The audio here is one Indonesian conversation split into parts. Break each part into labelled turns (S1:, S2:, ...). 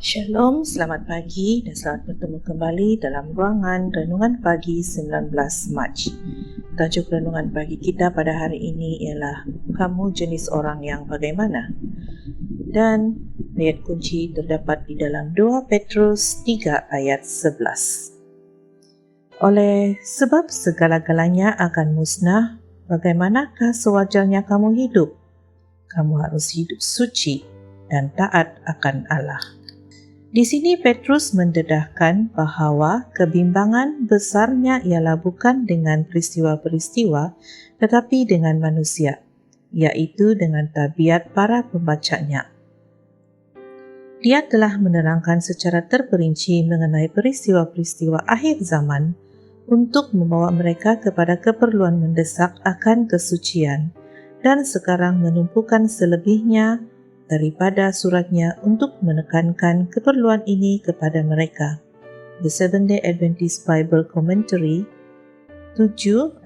S1: Shalom, selamat pagi dan selamat bertemu kembali dalam ruangan Renungan Pagi 19 Mac. Tajuk renungan pagi kita pada hari ini ialah kamu jenis orang yang bagaimana? Dan ayat kunci terdapat di dalam 2 Petrus 3 ayat 11. Oleh sebab segala-galanya akan musnah, bagaimanakah sewajarnya kamu hidup? Kamu harus hidup suci dan taat akan Allah. Di sini Petrus mendedahkan bahwa kebimbangan besarnya ialah bukan dengan peristiwa-peristiwa, tetapi dengan manusia, yaitu dengan tabiat para pembacanya. Dia telah menerangkan secara terperinci mengenai peristiwa-peristiwa akhir zaman untuk membawa mereka kepada keperluan mendesak akan kesucian, dan sekarang menumpukan selebihnya daripada suratnya untuk menekankan keperluan ini kepada mereka. The Seventh-day Adventist Bible Commentary 7616.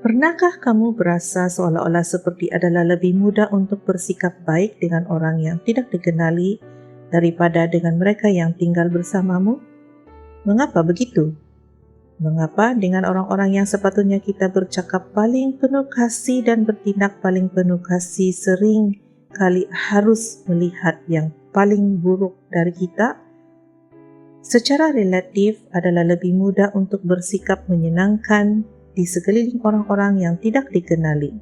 S1: Pernahkah kamu berasa seolah-olah seperti adalah lebih mudah untuk bersikap baik dengan orang yang tidak dikenali daripada dengan mereka yang tinggal bersamamu? Mengapa begitu? Mengapa dengan orang-orang yang sepatutnya kita bercakap paling penuh kasih dan bertindak paling penuh kasih sering kali harus melihat yang paling buruk dari kita? Secara relatif adalah lebih mudah untuk bersikap menyenangkan di sekeliling orang-orang yang tidak dikenali.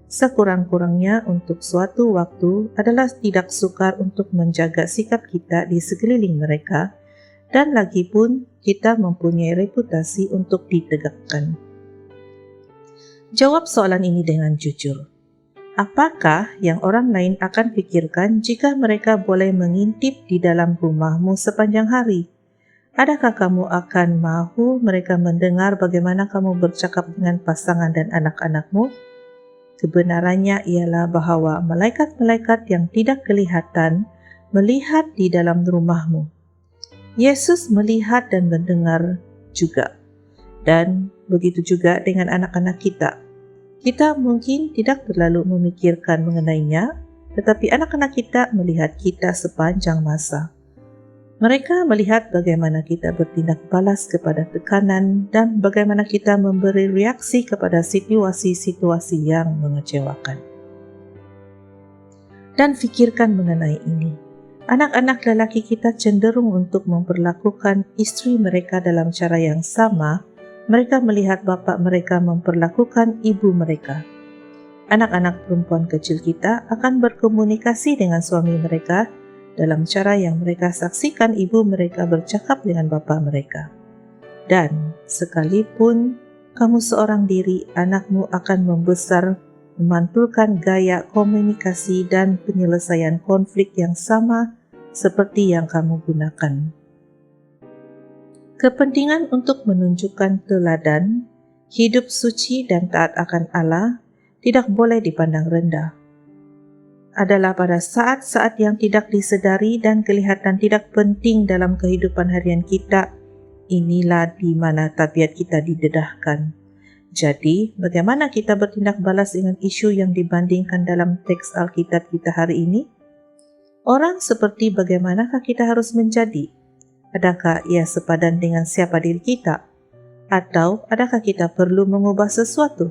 S1: Sekurang-kurangnya untuk suatu waktu adalah tidak sukar untuk menjaga sikap kita di sekeliling mereka, dan lagi pun kita mempunyai reputasi untuk ditegakkan. Jawab soalan ini dengan jujur. Apakah yang orang lain akan pikirkan jika mereka boleh mengintip di dalam rumahmu sepanjang hari? Adakah kamu akan mahu mereka mendengar bagaimana kamu bercakap dengan pasangan dan anak-anakmu? Kebenarannya ialah bahwa malaikat-malaikat yang tidak kelihatan melihat di dalam rumahmu. Yesus melihat dan mendengar juga. Dan begitu juga dengan anak-anak kita. Kita mungkin tidak terlalu memikirkan mengenainya, tetapi anak-anak kita melihat kita sepanjang masa. Mereka melihat bagaimana kita bertindak balas kepada tekanan dan bagaimana kita memberi reaksi kepada situasi-situasi yang mengecewakan. Dan fikirkan mengenai ini. Anak-anak lelaki kita cenderung untuk memperlakukan istri mereka dalam cara yang sama. Mereka melihat bapak mereka memperlakukan ibu mereka. Anak-anak perempuan kecil kita akan berkomunikasi dengan suami mereka dalam cara yang mereka saksikan ibu mereka bercakap dengan bapak mereka. Dan sekalipun kamu seorang diri, anakmu akan membesar memantulkan gaya komunikasi dan penyelesaian konflik yang sama seperti yang kamu gunakan. Kepentingan untuk menunjukkan teladan, hidup suci dan taat akan Allah tidak boleh dipandang rendah. Adalah pada saat-saat yang tidak disedari dan kelihatan tidak penting dalam kehidupan harian kita, inilah di mana tabiat kita didedahkan. Jadi, bagaimana kita bertindak balas dengan isu yang dibandingkan dalam teks Alkitab kita hari ini? Orang seperti bagaimanakah kita harus menjadi? Adakah ia sepadan dengan siapa diri kita? Atau adakah kita perlu mengubah sesuatu?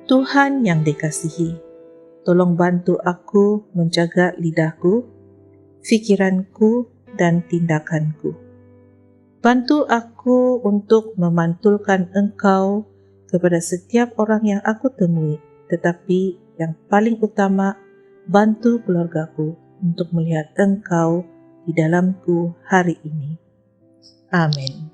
S1: Tuhan yang dikasihi, tolong bantu aku menjaga lidahku, fikiranku, dan tindakanku. Bantu aku untuk memantulkan Engkau kepada setiap orang yang aku temui, tetapi yang paling utama, bantu keluargaku untuk melihat Engkau di dalamku hari ini. Amin.